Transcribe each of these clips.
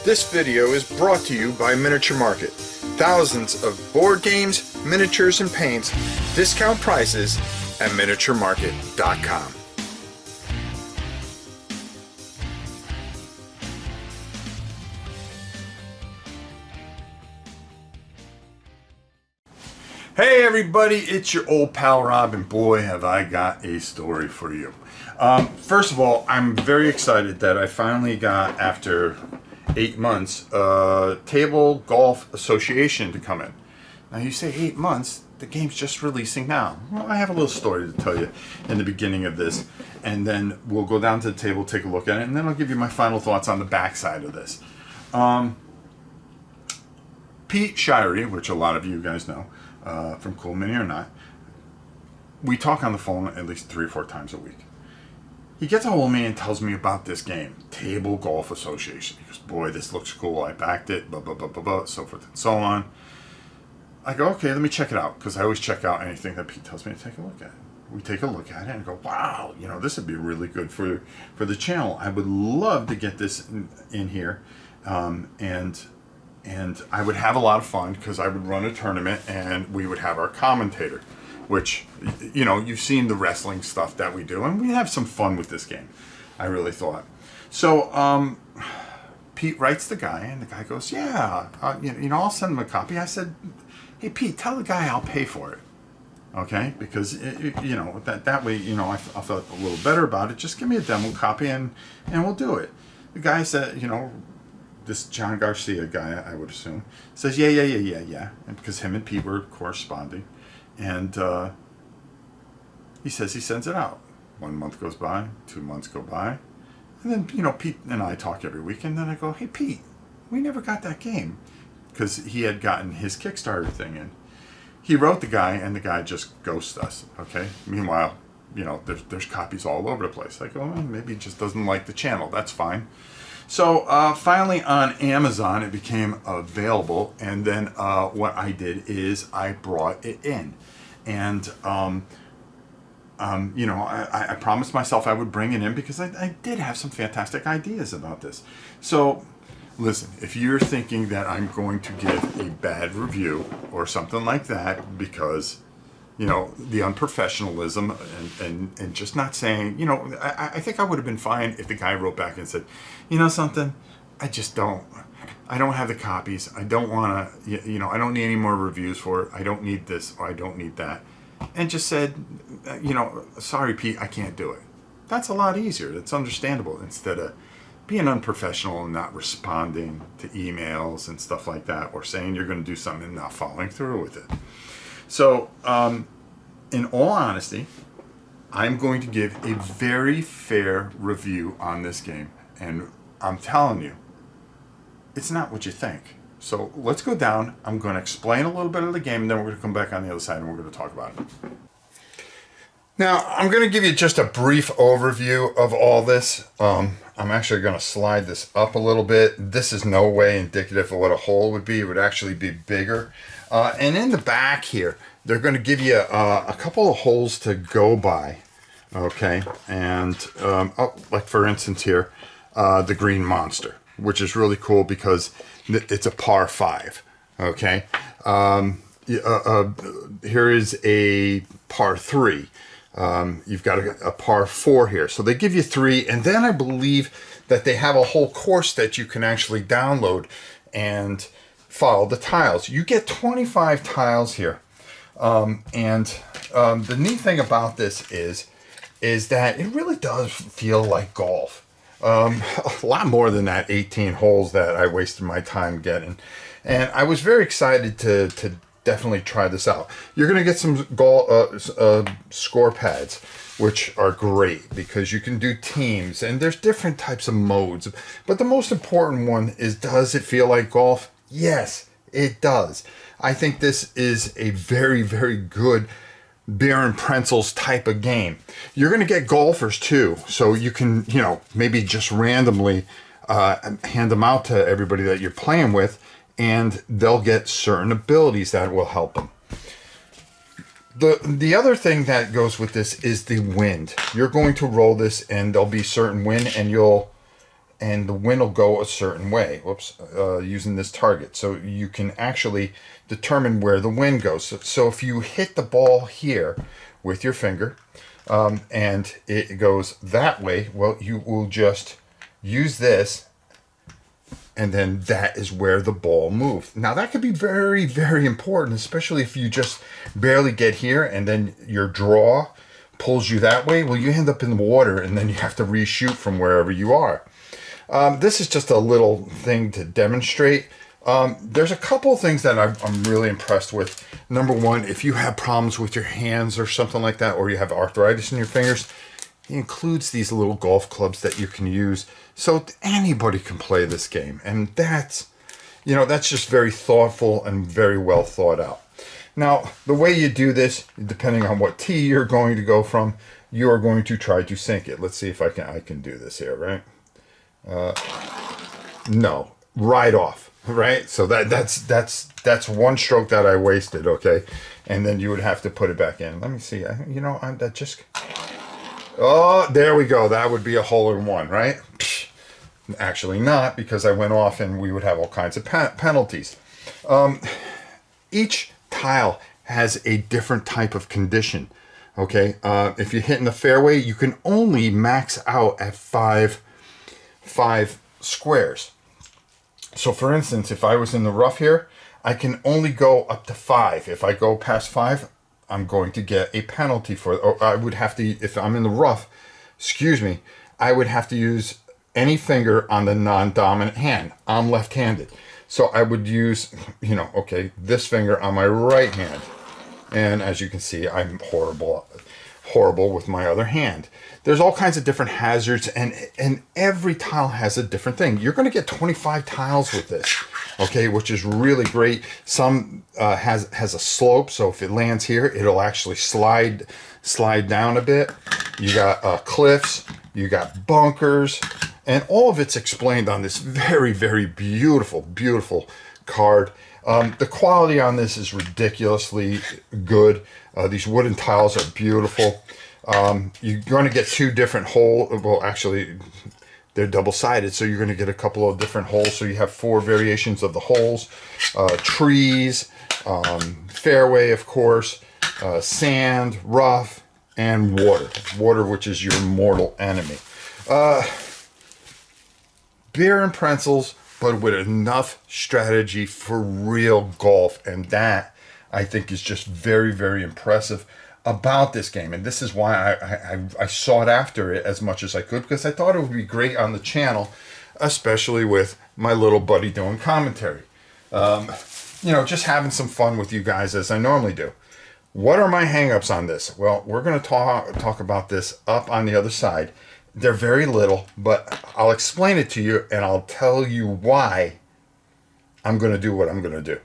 This video is brought to you by Miniature Market. Thousands of board games, miniatures, and paints, discount prices at miniaturemarket.com. Hey everybody, it's your old pal Rob, and boy have I got a story for you. First of all, I'm very excited that I finally got, after 8 months, Table Golf Association to come in. Now you say 8 months, the game's just releasing now. Well, I have a little story to tell you in the beginning of this, and then we'll go down to the table, take a look at it, and then I'll give you my final thoughts on the backside of this. Pete Shirey, which a lot of you guys know, from Cool Mini or Not, we talk on the phone at least 3 or 4 times a week. He gets a hold of me and tells me about this game, Table Golf Association. He goes, boy, this looks cool. I backed it, blah, blah, blah, blah, blah, so forth and so on. I go, okay, let me check it out, because I always check out anything that Pete tells me to take a look at. We take a look at it and go, wow, you know, this would be really good for the channel. I would love to get this in here, and I would have a lot of fun, because I would run a tournament and we would have our commentator, which, you know, you've seen the wrestling stuff that we do, and we have some fun with this game, I really thought. So Pete writes the guy, and the guy goes, yeah, you know, I'll send him a copy. I said, hey Pete, tell the guy I'll pay for it, okay? Because you know, that way, you know, I felt a little better about it. Just give me a demo copy and we'll do it. The guy said, you know, this John Garcia guy, I would assume, says, yeah, and because him and Pete were corresponding, and he says he sends it out. 1 month goes by, 2 months go by, and then, you know, Pete and I talk every week, and then I go, hey Pete, we never got that game, because he had gotten his Kickstarter thing in. He wrote the guy, and the guy just ghosts us, okay? Meanwhile, you know, there's copies all over the place. I go, well, maybe he just doesn't like the channel, that's fine. So finally on Amazon it became available, and then what I did is I brought it in, and you know, I promised myself I would bring it in, because I did have some fantastic ideas about this. So listen, if you're thinking that I'm going to give a bad review or something like that, because, you know, the unprofessionalism and just not saying, you know, I think I would have been fine if the guy wrote back and said, you know something, I don't have the copies. I don't want to, you know, I don't need any more reviews for it. I don't need this, or I don't need that. And just said, you know, sorry Pete, I can't do it. That's a lot easier. That's understandable, instead of being unprofessional and not responding to emails and stuff like that, or saying you're going to do something and not following through with it. So, in all honesty, I'm going to give a very fair review on this game. And I'm telling you, it's not what you think. So let's go down. I'm going to explain a little bit of the game, and then we're going to come back on the other side and we're going to talk about it. Now, I'm going to give you just a brief overview of all this. I'm actually going to slide this up a little bit. This is no way indicative of what a hole would be. It would actually be bigger. And in the back here, they're going to give you a couple of holes to go by. Okay, and like for instance here, the Green Monster, which is really cool because it's a par 5. Okay, here is a par 3. You've got a par 4 here, so they give you 3, and then I believe that they have a whole course that you can actually download and follow the tiles. You get 25 tiles here, and the neat thing about this is that it really does feel like golf. A lot more than that 18 holes that I wasted my time getting. And I was very excited to definitely try this out. You're going to get some score pads, which are great because you can do teams, and there's different types of modes. But the most important one is, does it feel like golf? Yes, it does. I think this is a very, very good beer and pretzels type of game. You're going to get golfers too, so you can, you know, maybe just randomly hand them out to everybody that you're playing with, and they'll get certain abilities that will help them. The other thing that goes with this is the wind. You're going to roll this, and there'll be certain wind, and you'll and the wind will go a certain way. Whoops, using this target. So you can actually determine where the wind goes. So if you hit the ball here with your finger, and it goes that way, well, you will just use this, and then that is where the ball moves. Now that could be very, very important, especially if you just barely get here and then your draw pulls you that way. Well, you end up in the water and then you have to reshoot from wherever you are. This is just a little thing to demonstrate. There's a couple of things that I'm really impressed with. Number one, if you have problems with your hands or something like that, or you have arthritis in your fingers, it includes these little golf clubs that you can use. So anybody can play this game. And that's just very thoughtful and very well thought out. Now, the way you do this, depending on what tee you're going to go from, you are going to try to sink it. Let's see if I can do this here, right? No, right off, right? So that's one stroke that I wasted, okay? And then you would have to put it back in. Let me see. Oh, there we go. That would be a hole in one, right? Actually not, because I went off and we would have all kinds of penalties. Each tile has a different type of condition, okay? If you hit in the fairway, you can only max out at five squares. So for instance, if I was in the rough here, I can only go up to 5. If I go past 5, I'm going to get a penalty for it. Or I would have to, if I'm in the rough, I would have to use any finger on the non-dominant hand. I'm left-handed. So I would use, this finger on my right hand. And as you can see, I'm horrible with my other hand. There's all kinds of different hazards, and every tile has a different thing. You're going to get 25 tiles with this, okay, which is really great. Some has a slope, so if it lands here, it'll actually slide down a bit. You got cliffs, you got bunkers, and all of it's explained on this very, very beautiful, beautiful card. The quality on this is ridiculously good. These wooden tiles are beautiful. You're going to get 2 different holes. Well, actually, they're double-sided, so you're going to get a couple of different holes. So you have 4 variations of the holes. Trees, fairway, of course, sand, rough, and water. Water, which is your mortal enemy. Beer and pretzels, but with enough strategy for real golf. And that, I think, is just very, very impressive about this game. And this is why I sought after it as much as I could, because I thought it would be great on the channel, especially with my little buddy doing commentary. Just having some fun with you guys as I normally do. What are my hangups on this? Well, we're going to talk about this up on the other side. They're very little, but I'll explain it to you, and I'll tell you why I'm going to do what I'm going to do.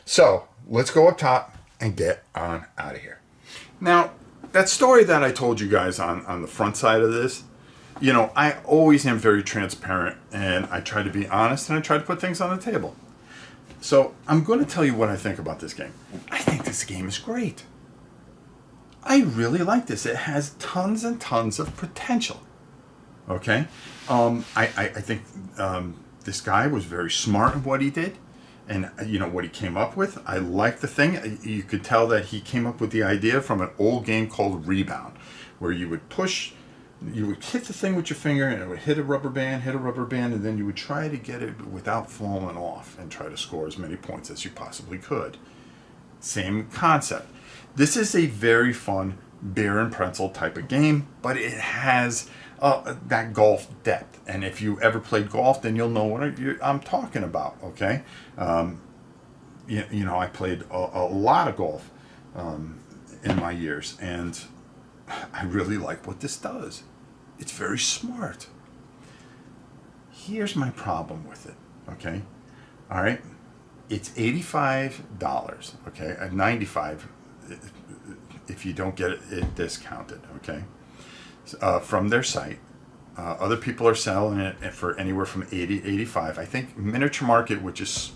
So let's go up top and get on out of here. Now, that story that I told you guys on the front side of this, I always am very transparent, and I try to be honest, and I try to put things on the table. So I'm going to tell you what I think about this game. I think this game is great. I really like this. It has tons and tons of potential. Okay? I think this guy was very smart in what he did. And, what he came up with. I like the thing. You could tell that he came up with the idea from an old game called Rebound, where you would hit the thing with your finger, and it would hit a rubber band, and then you would try to get it without falling off and try to score as many points as you possibly could. Same concept. This is a very fun beer and pretzel type of game, but it has that golf depth. And if you ever played golf, then you'll know what I'm talking about, okay? I played a lot of golf in my years, and I really like what this does. It's very smart. Here's my problem with it, okay? All right? It's $85, okay? At $95 if you don't get it discounted, okay? From their site. Other people are selling it for anywhere from $80 to $85. I think Miniature Market, which is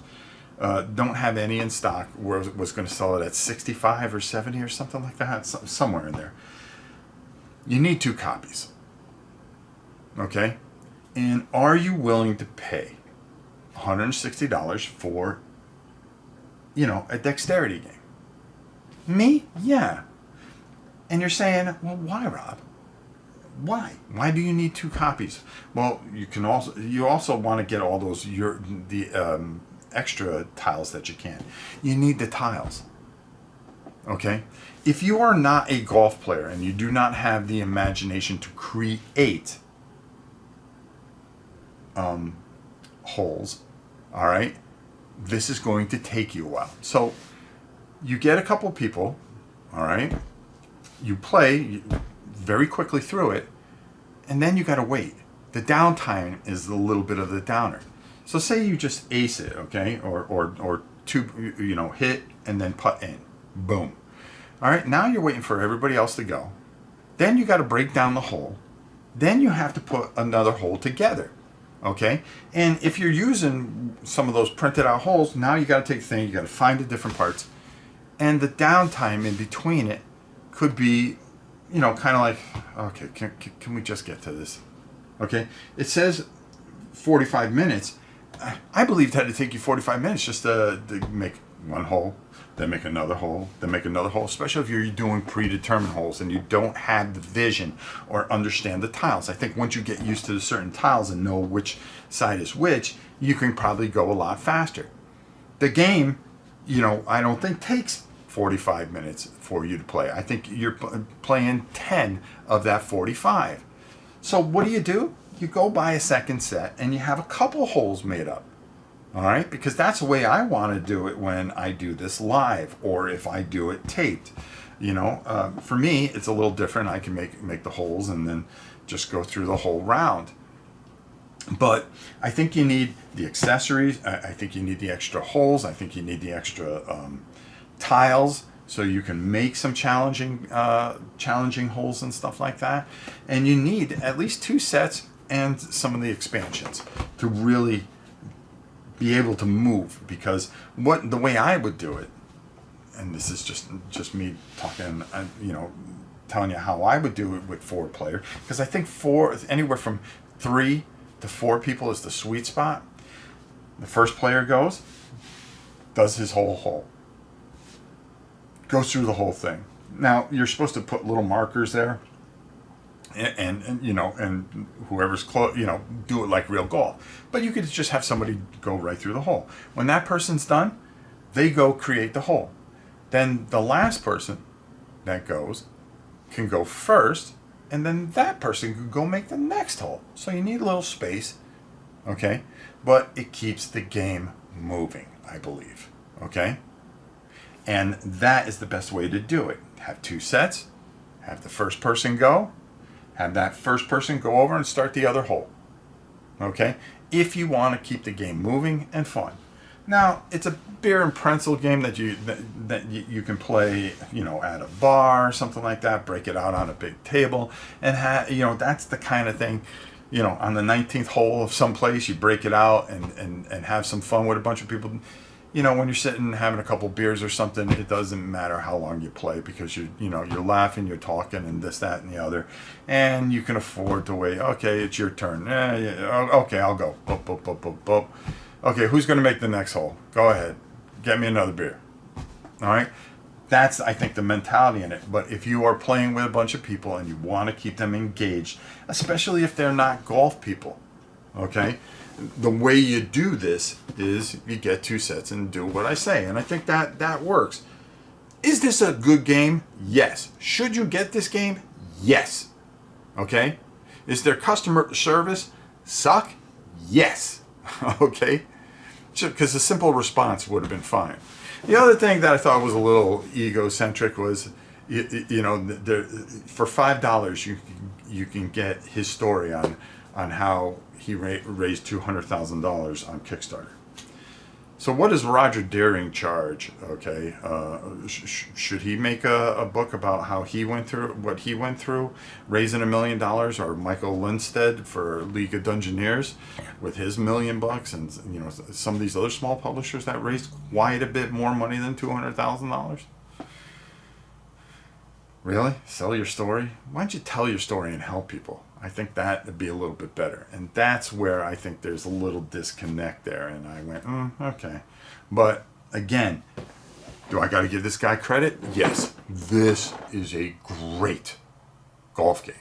don't have any in stock, was going to sell it at $65 or $70 or something like that, somewhere in there. You need 2 copies, okay? And are you willing to pay $160 for, a dexterity game? Me? Yeah. And you're saying, well, why, Rob? Why? Why do you need 2 copies? Well, you also want to get all those extra tiles that you can. You need the tiles. Okay? If you are not a golf player and you do not have the imagination to create holes, all right, this is going to take you a while. So you get a couple people, all right, you play very quickly through it, and then you got to wait. The downtime is a little bit of the downer. So say you just ace it, okay, or 2, hit and then putt in, boom. All right, now you're waiting for everybody else to go. Then you got to break down the hole. Then you have to put another hole together, okay? And if you're using some of those printed out holes, now you got to take the thing, you got to find the different parts. And the downtime in between it could be, kind of like, okay, can we just get to this? Okay, it says 45 minutes. I believe that it'd take you 45 minutes just to make one hole, then make another hole, then make another hole, especially if you're doing predetermined holes and you don't have the vision or understand the tiles. I think once you get used to the certain tiles and know which side is which, you can probably go a lot faster. The game, I don't think takes 45 minutes for you to play. I think you're playing 10 of that 45. So what do? You go buy a second set and you have a couple holes made up. All right? Because that's the way I want to do it when I do this live or if I do it taped. For me, it's a little different. I can make the holes and then just go through the whole round. But I think you need the accessories. I think you need the extra holes. I think you need the extra tiles so you can make some challenging holes and stuff like that. And you need at least 2 sets and some of the expansions to really be able to move. Because the way I would do it, and this is just me talking, telling you how I would do it with 4 player, because I think anywhere from 3 to 4 people is the sweet spot. The first player does his whole hole, goes through the whole thing. Now you're supposed to put little markers there, and whoever's close, do it like real golf. But you could just have somebody go right through the hole. When that person's done, they go create the hole. Then the last person that can go first, and then that person can go make the next hole. So you need a little space, okay? But it keeps the game moving, I believe, okay? And that is the best way to do it. Have 2 sets, have the first person go, have that first person go over and start the other hole, okay? If you want to keep the game moving and fun. Now, it's a beer and pretzel game that you can play, at a bar or something like that. Break it out on a big table, and that's the kind of thing. On the 19th hole of some place, you break it out and have some fun with a bunch of people. When you're sitting having a couple beers or something, it doesn't matter how long you play because you're laughing, you're talking, and this, that, and the other, and you can afford to wait. Okay, it's your turn. Okay, I'll go. Boop, boop, boop, boop, boop. Okay, who's going to make the next hole? Go ahead. Get me another beer. All right? That's, I think, the mentality in it. But if you are playing with a bunch of people and you want to keep them engaged, especially if they're not golf people, okay, the way you do this is you get 2 sets and do what I say. And I think that works. Is this a good game? Yes. Should you get this game? Yes. Okay? Is their customer service suck? Yes. Okay? Because a simple response would have been fine. The other thing that I thought was a little egocentric was, for $5 you can get his story on how he raised $200,000 on Kickstarter. So what does Roger Deering charge? Okay, should he make a book about how he went through what he went through, raising $1 million, or Michael Lindstedt for League of Dungeoneers with his $1 million, and some of these other small publishers that raised quite a bit more money than $200,000? Really? Sell your story? Why don't you tell your story and help people? I think that would be a little bit better. And that's where I think there's a little disconnect there. And I went, okay. But again, do I got to give this guy credit? Yes. This is a great golf game.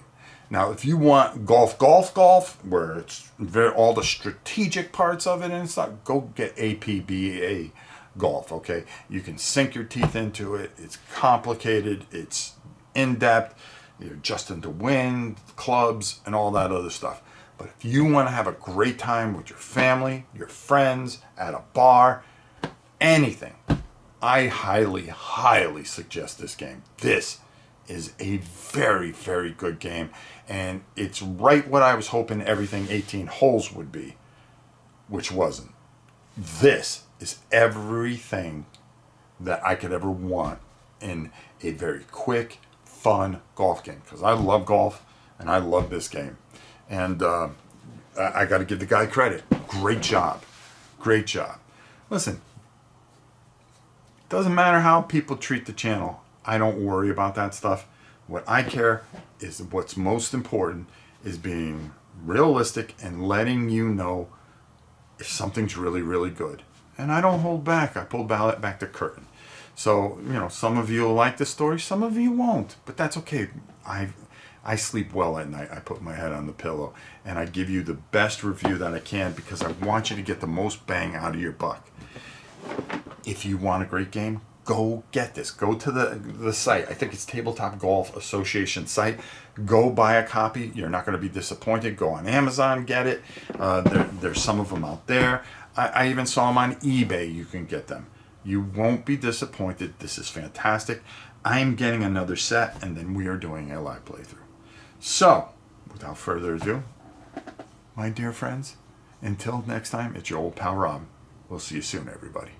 Now, if you want golf, where it's all the strategic parts of it and stuff, go get APBA golf, okay? You can sink your teeth into it. It's complicated. It's in-depth. You're adjusting to wind, clubs, and all that other stuff. But if you want to have a great time with your family, your friends, at a bar, anything, I highly, highly suggest this game. This is a very, very good game. And it's right what I was hoping everything 18 holes would be, which wasn't. This is everything that I could ever want in a very quick, fun golf game. Because I love golf, and I love this game. And I got to give the guy credit. Great job. Great job. Listen, doesn't matter how people treat the channel. I don't worry about that stuff. What I care is what's most important is being realistic and letting you know if something's really, really good. And I don't hold back. I pull back the curtain. So, some of you will like this story, some of you won't. But that's okay. I sleep well at night. I put my head on the pillow and I give you the best review that I can because I want you to get the most bang out of your buck. If you want a great game, go get this. Go to the site. I think it's Tabletop Golf Association site. Go buy a copy. You're not going to be disappointed. Go on Amazon, get it. There's some of them out there. I even saw them on eBay. You can get them. You won't be disappointed. This is fantastic. I'm getting another set, and then we are doing a live playthrough. So, without further ado, my dear friends, until next time, it's your old pal Rob. We'll see you soon, everybody.